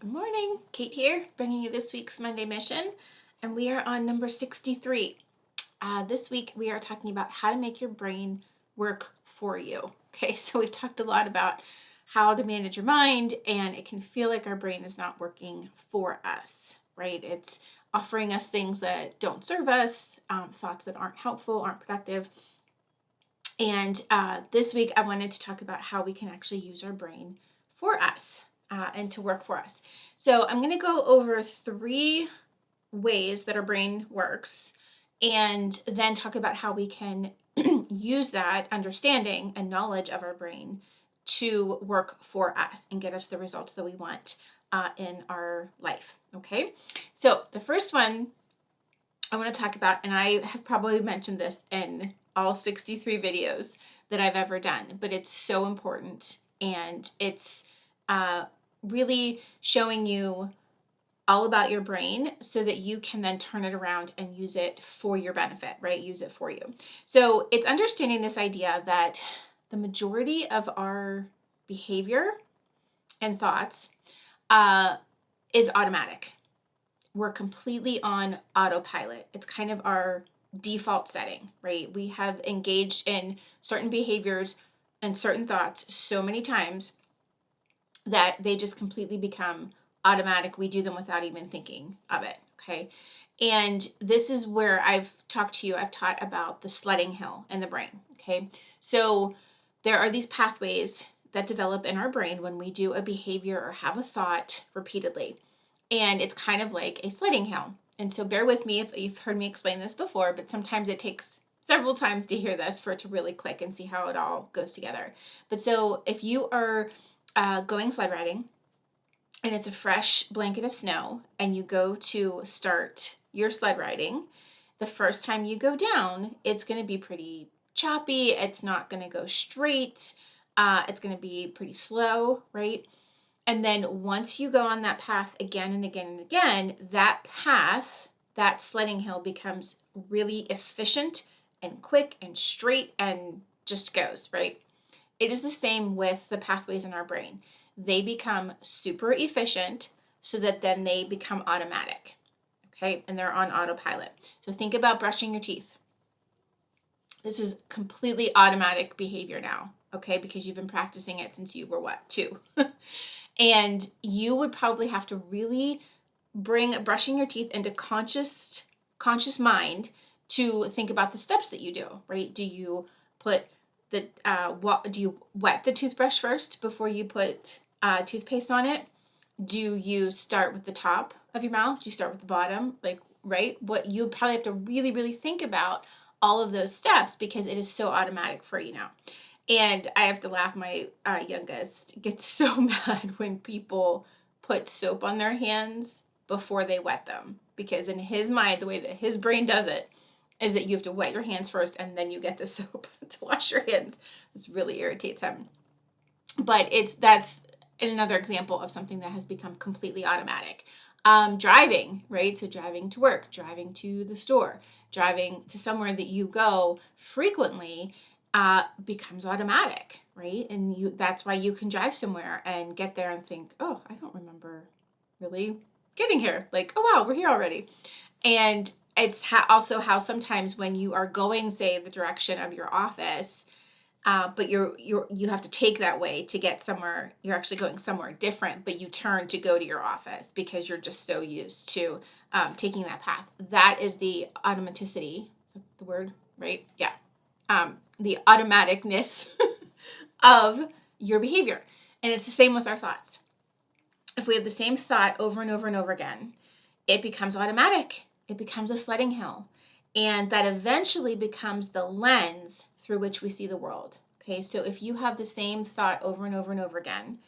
Good morning, Kate here, bringing you this week's Monday Mission, and we are on number 63. This week we are talking about how to make your brain work for you. Okay, so we've talked a lot about how to manage your mind, and it can feel like our brain is not working for us, right? It's offering us things that don't serve us, thoughts that aren't helpful, aren't productive. And this week I wanted to talk about how we can actually use our brain for us and to work for us. So I'm going to go over 3 ways that our brain works and then talk about how we can use that understanding and knowledge of our brain to work for us and get us the results that we want in our life. Okay, so the first one I want to talk about, and I have probably mentioned this in all 63 videos that I've ever done, but it's so important, and it's uh, really showing you all about your brain so that you can then turn it around and use it for your benefit, right? Use it for you. So it's understanding this idea that the majority of our behavior and thoughts is automatic. We're completely on autopilot. It's kind of our default setting, right? We have engaged in certain behaviors and certain thoughts so many times that they just completely become automatic. We do them without even thinking of it, okay? And this is where I've taught about the sledding hill in the brain, okay? So there are these pathways that develop in our brain when we do a behavior or have a thought repeatedly. And it's kind of like a sledding hill. And so bear with me if you've heard me explain this before, but sometimes it takes several times to hear this for it to really click and see how it all goes together. But so if you are going sled riding and it's a fresh blanket of snow and you go to start your sled riding, the first time you go down, it's going to be pretty choppy. It's not going to go straight. It's going to be pretty slow, right? And then once you go on that path again and again and again, that path, that sledding hill becomes really efficient and quick and straight and just goes, right? It is the same with the pathways in our brain. They become super efficient so that then they become automatic, okay? And they're on autopilot. So think about brushing your teeth. This is completely automatic behavior now, okay? Because you've been practicing it since you were what, 2? And you would probably have to really bring brushing your teeth into conscious mind to think about the steps that you do, right? Do you put do you wet the toothbrush first before you put toothpaste on it? Do you start with the top of your mouth? Do you start with the bottom? Like, right? What you probably have to really, really think about all of those steps because it is so automatic for you now. And I have to laugh. My youngest gets so mad when people put soap on their hands before they wet them. Because in his mind, the way that his brain does it is that you have to wet your hands first and then you get the soap to wash your hands. This really irritates him. But that's another example of something that has become completely automatic. Driving, right? So driving to work, driving to the store, driving to somewhere that you go frequently becomes automatic, right? And that's why you can drive somewhere and get there and think, oh, I don't remember really getting here. Like, oh wow, we're here already. And it's also how sometimes when you are going, say, the direction of your office, but you have to take that way to get somewhere. You're actually going somewhere different, but you turn to go to your office because you're just so used to taking that path. That is the automaticity. Is that the word, right? Yeah. The automaticness of your behavior. And it's the same with our thoughts. If we have the same thought over and over and over again, it becomes automatic. It becomes a sledding hill. And that eventually becomes the lens through which we see the world. Okay, so if you have the same thought over and over and over again,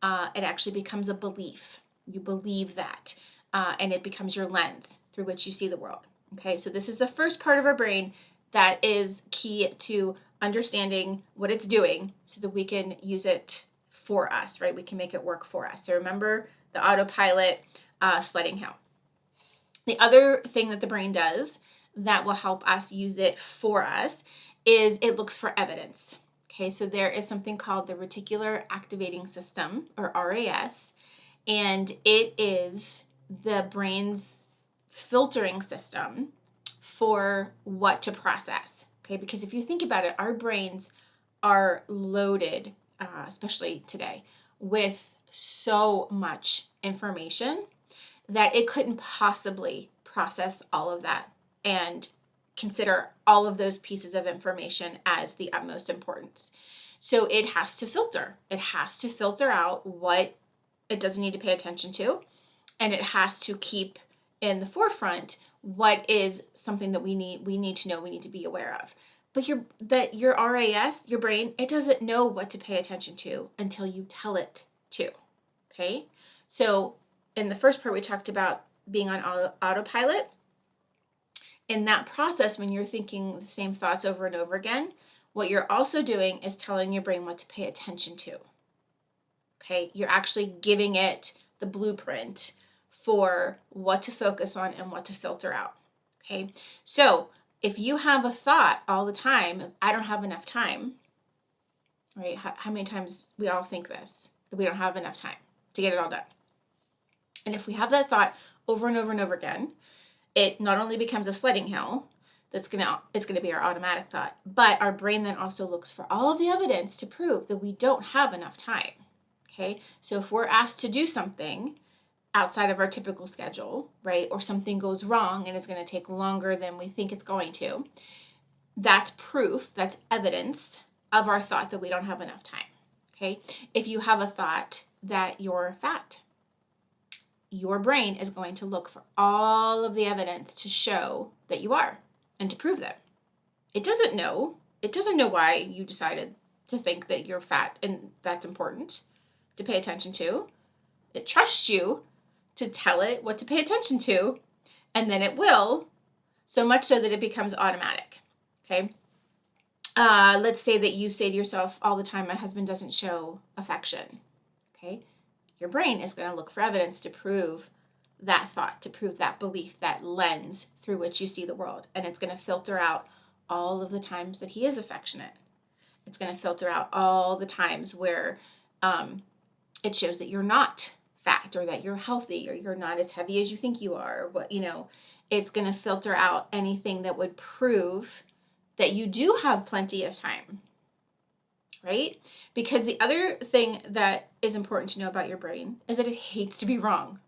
it actually becomes a belief. You believe that, and it becomes your lens through which you see the world. Okay, so this is the first part of our brain that is key to understanding what it's doing so that we can use it for us, right? We can make it work for us. So remember the autopilot sledding hill. The other thing that the brain does that will help us use it for us is it looks for evidence. Okay, so there is something called the reticular activating system, or RAS, And it is the brain's filtering system for what to process. Okay, because if you think about it, our brains are loaded, especially today, with so much information that it couldn't possibly process all of that and consider all of those pieces of information as the utmost importance. So it has to filter. It has to filter out what it doesn't need to pay attention to, and it has to keep in the forefront what is something that we need to know, we need to be aware of. But your RAS, your brain, it doesn't know what to pay attention to until you tell it to. Okay? So in the first part we talked about being on autopilot. In that process, when you're thinking the same thoughts over and over again, what you're also doing is telling your brain what to pay attention to. Okay? You're actually giving it the blueprint for what to focus on and what to filter out. Okay? So if you have a thought all the time, I don't have enough time, right? How many times we all think this, that we don't have enough time to get it all done. And if we have that thought over and over and over again, it not only becomes a sledding hill, it's gonna be our automatic thought, but our brain then also looks for all of the evidence to prove that we don't have enough time. Okay, so if we're asked to do something outside of our typical schedule, right, or something goes wrong and it's going to take longer than we think it's going to, that's proof, that's evidence of our thought that we don't have enough time. Okay, if you have a thought that you're fat, your brain is going to look for all of the evidence to show that you are and to prove that. It doesn't know why you decided to think that you're fat and that's important to pay attention to. It trusts you to tell it what to pay attention to, and then it will, so much so that it becomes automatic. Okay. Let's say that you say to yourself all the time, my husband doesn't show affection. Okay. Your brain is going to look for evidence to prove that thought, to prove that belief, that lens through which you see the world. And it's going to filter out all of the times that he is affectionate. It's going to filter out all the times where it shows that you're not fat, or that you're healthy, or you're not as heavy as you think you are. It's going to filter out anything that would prove that you do have plenty of time, right? Because the other thing that is important to know about your brain is that it hates to be wrong.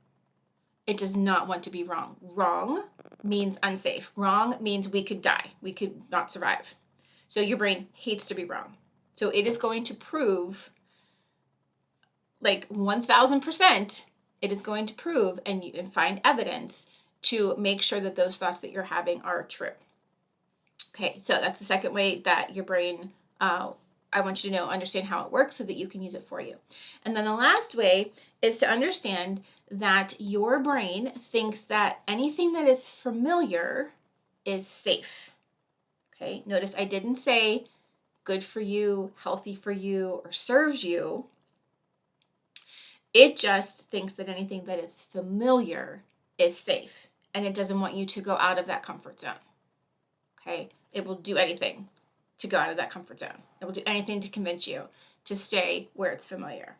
It does not want to be wrong. Wrong means unsafe. Wrong means we could die. We could not survive. So your brain hates to be wrong. So it is going to prove, like 1000%, it is going to prove and find evidence to make sure that those thoughts that you're having are true. Okay, so that's the second way that your brain, I want you to understand how it works so that you can use it for you. And then the last way is to understand that your brain thinks that anything that is familiar is safe. Okay, notice I didn't say good for you, healthy for you, or serves you. It just thinks that anything that is familiar is safe, and it doesn't want you to go out of that comfort zone. Okay, it will do anything to go out of that comfort zone. It will do anything to convince you to stay where it's familiar.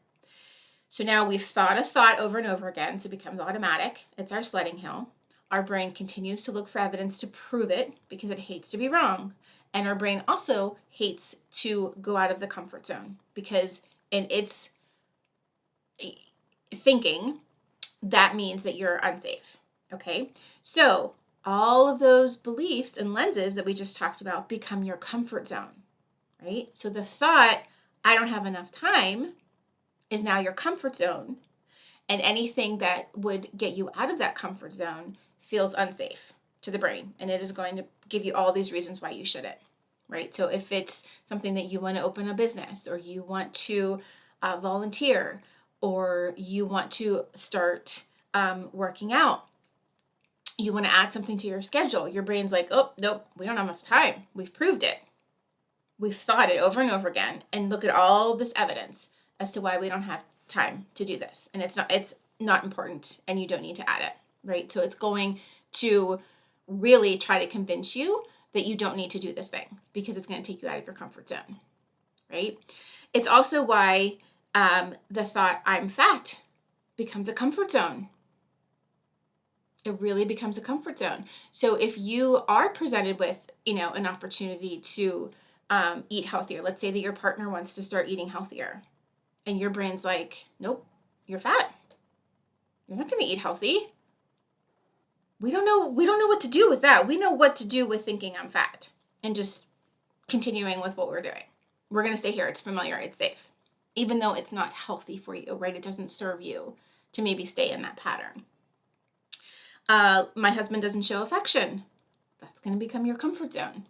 So now we've thought a thought over and over again, so it becomes automatic. It's our sledding hill. Our brain continues to look for evidence to prove it because it hates to be wrong. And our brain also hates to go out of the comfort zone because in its thinking, that means that you're unsafe. Okay, so all of those beliefs and lenses that we just talked about become your comfort zone, right? So the thought, I don't have enough time, is now your comfort zone. And anything that would get you out of that comfort zone feels unsafe to the brain. And it is going to give you all these reasons why you shouldn't, right? So if it's something that you want to open a business, or you want to volunteer, or you want to start working out, you want to add something to your schedule, your brain's like, oh, nope, we don't have enough time. We've proved it. We've thought it over and over again, and look at all this evidence as to why we don't have time to do this. And it's not important, and you don't need to add it, right? So it's going to really try to convince you that you don't need to do this thing because it's going to take you out of your comfort zone, right? It's also why the thought, I'm fat, becomes a comfort zone. It really becomes a comfort zone. So if you are presented with, an opportunity to eat healthier, let's say that your partner wants to start eating healthier, and your brain's like, nope, you're fat. You're not going to eat healthy. We don't know what to do with that. We know what to do with thinking I'm fat and just continuing with what we're doing. We're going to stay here. It's familiar. It's safe. Even though it's not healthy for you, right? It doesn't serve you to maybe stay in that pattern. My husband doesn't show affection. That's going to become your comfort zone,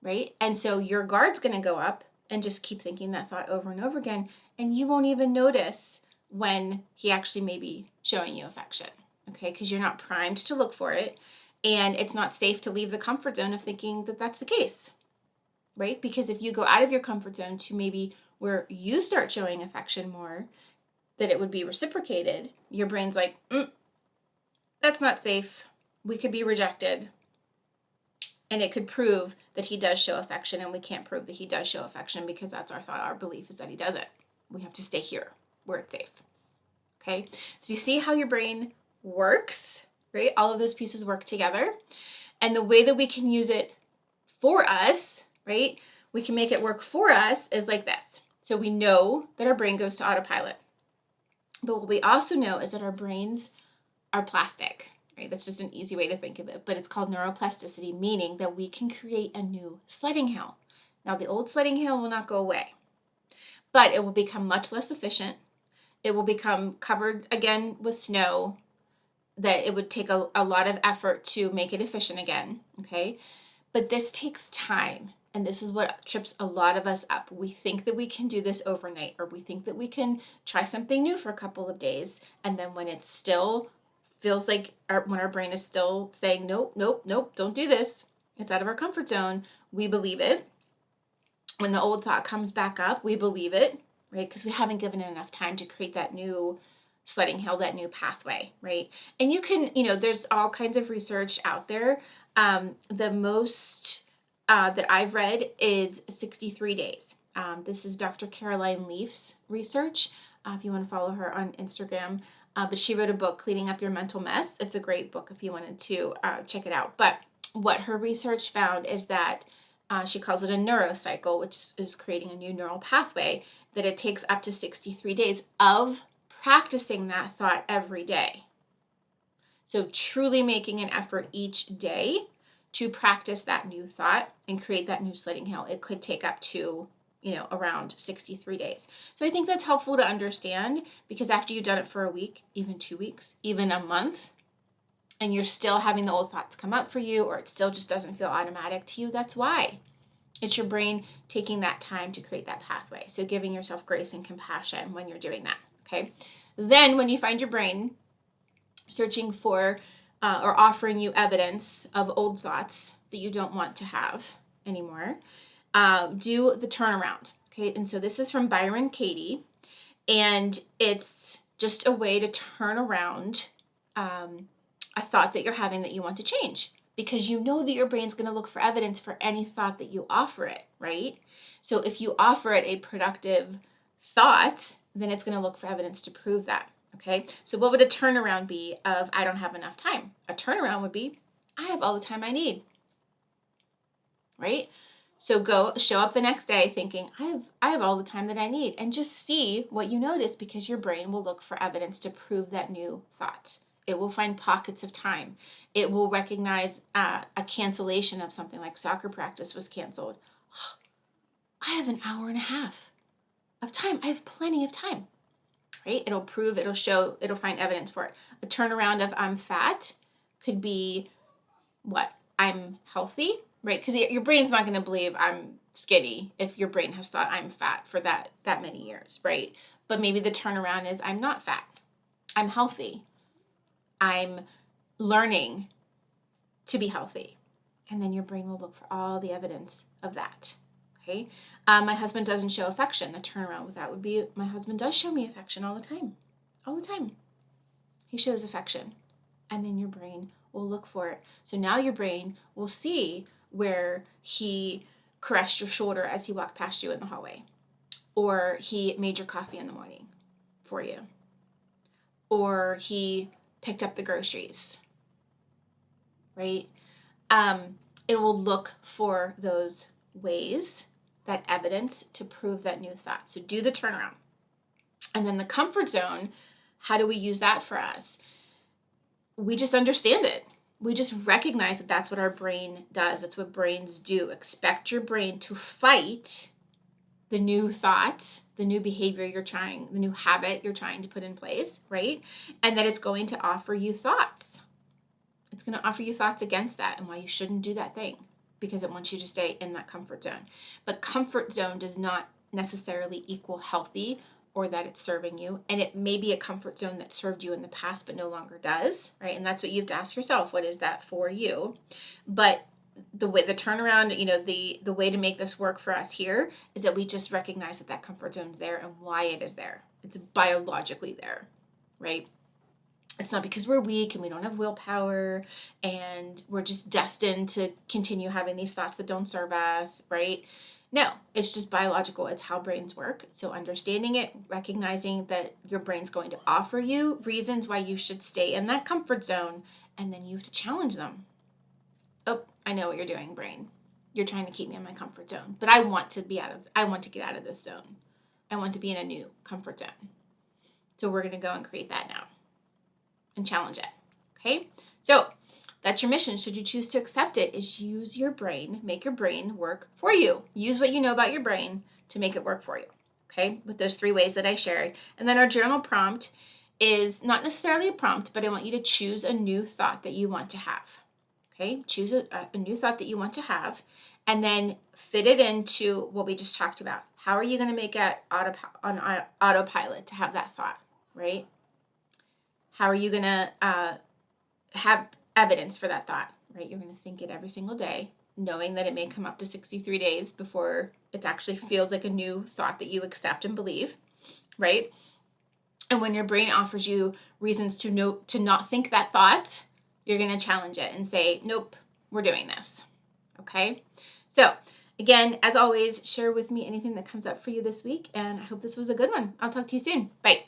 right? And so your guard's going to go up and just keep thinking that thought over and over again. And you won't even notice when he actually may be showing you affection, okay? Because you're not primed to look for it. And it's not safe to leave the comfort zone of thinking that that's the case, right? Because if you go out of your comfort zone to maybe where you start showing affection more, that it would be reciprocated, your brain's like, that's not safe. We could be rejected. And it could prove that he does show affection, and we can't prove that he does show affection because that's our thought. Our belief is that he doesn't. We have to stay here where it's safe. Okay? So you see how your brain works, right? All of those pieces work together. And the way that we can use it for us, right? We can make it work for us is like this. So we know that our brain goes to autopilot. But what we also know is that our brains are plastic, right? That's just an easy way to think of it. But it's called neuroplasticity, meaning that we can create a new sledding hill. Now, the old sledding hill will not go away, but it will become much less efficient. It will become covered again with snow, that it would take a lot of effort to make it efficient again, okay? But this takes time. And this is what trips a lot of us up. We think that we can do this overnight, or we think that we can try something new for a couple of days. And then when it's still feels like when our brain is still saying, nope, nope, nope, don't do this, it's out of our comfort zone, we believe it. When the old thought comes back up, we believe it, right? Because we haven't given it enough time to create that new sledding hill, that new pathway, right? And you can, there's all kinds of research out there. The most that I've read is 63 days. This is Dr. Caroline Leaf's research. If you want to follow her on Instagram, but she wrote a book, Cleaning Up Your Mental Mess. It's a great book if you wanted to check it out. But what her research found is that she calls it a neurocycle, which is creating a new neural pathway, that it takes up to 63 days of practicing that thought every day. So truly making an effort each day to practice that new thought and create that new sledding hill. It could take up to, around 63 days. So I think that's helpful to understand, because after you've done it for a week, even 2 weeks, even a month, and you're still having the old thoughts come up for you, or it still just doesn't feel automatic to you, that's why. It's your brain taking that time to create that pathway. So giving yourself grace and compassion when you're doing that, okay? Then when you find your brain searching for or offering you evidence of old thoughts that you don't want to have anymore, do the turnaround, okay? And so this is from Byron Katie, and it's just a way to turn around a thought that you're having that you want to change, because you know that your brain's going to look for evidence for any thought that you offer it, right? So if you offer it a productive thought, then it's going to look for evidence to prove that, okay? So what would a turnaround be of I don't have enough time? A turnaround would be I have all the time I need, right? So go show up the next day thinking I have all the time that I need, and just see what you notice, because your brain will look for evidence to prove that new thought. It will find pockets of time. It will recognize a cancellation of something, like soccer practice was canceled. I have an hour and a half of time. I have plenty of time, right? It'll prove, it'll show, it'll find evidence for it. A turnaround of I'm fat could be what? I'm healthy, right? Because your brain's not going to believe I'm skinny if your brain has thought I'm fat for that many years, right? But maybe the turnaround is I'm not fat. I'm healthy. I'm learning to be healthy. And then your brain will look for all the evidence of that, okay? My husband doesn't show affection. The turnaround with that would be my husband does show me affection all the time. All the time. He shows affection. And then your brain will look for it. So now your brain will see where he caressed your shoulder as he walked past you in the hallway, or he made your coffee in the morning for you, or he picked up the groceries, right? It will look for those ways, that evidence to prove that new thought. So do the turnaround. And then the comfort zone, how do we use that for us? We just understand it. We just recognize that that's what our brain does. That's what brains do. Expect your brain to fight the new thought, the new behavior the new habit you're trying to put in place, right? And that it's going to offer you thoughts. It's going to offer you thoughts against that and why you shouldn't do that thing, because it wants you to stay in that comfort zone. But comfort zone does not necessarily equal healthy or that it's serving you. And it may be a comfort zone that served you in the past but no longer does, right? And that's what you have to ask yourself, what is that for you? But the turnaround, the way to make this work for us here is that we just recognize that comfort zone is there and why it is there. It's biologically there, right? It's not because we're weak and we don't have willpower and we're just destined to continue having these thoughts that don't serve us, right? No, it's just biological. It's how brains work. So understanding it, recognizing that your brain's going to offer you reasons why you should stay in that comfort zone, and then you have to challenge them. Oh, I know what you're doing, brain. You're trying to keep me in my comfort zone, but I want to get out of this zone. I want to be in a new comfort zone. So we're going to go and create that now and challenge it. Okay? So that's your mission. Should you choose to accept it, is use your brain, make your brain work for you. Use what you know about your brain to make it work for you. Okay? With those 3 ways that I shared. And then our journal prompt is not necessarily a prompt, but I want you to choose a new thought that you want to have. Okay? Choose a new thought that you want to have, and then fit it into what we just talked about. How are you going to make it on autopilot to have that thought, right? How are you going to have evidence for that thought, right? You're going to think it every single day, knowing that it may come up to 63 days before it actually feels like a new thought that you accept and believe, right? And when your brain offers you reasons to not think that thought, you're going to challenge it and say, nope, we're doing this. Okay? So, again, as always, share with me anything that comes up for you this week, and I hope this was a good one. I'll talk to you soon. Bye.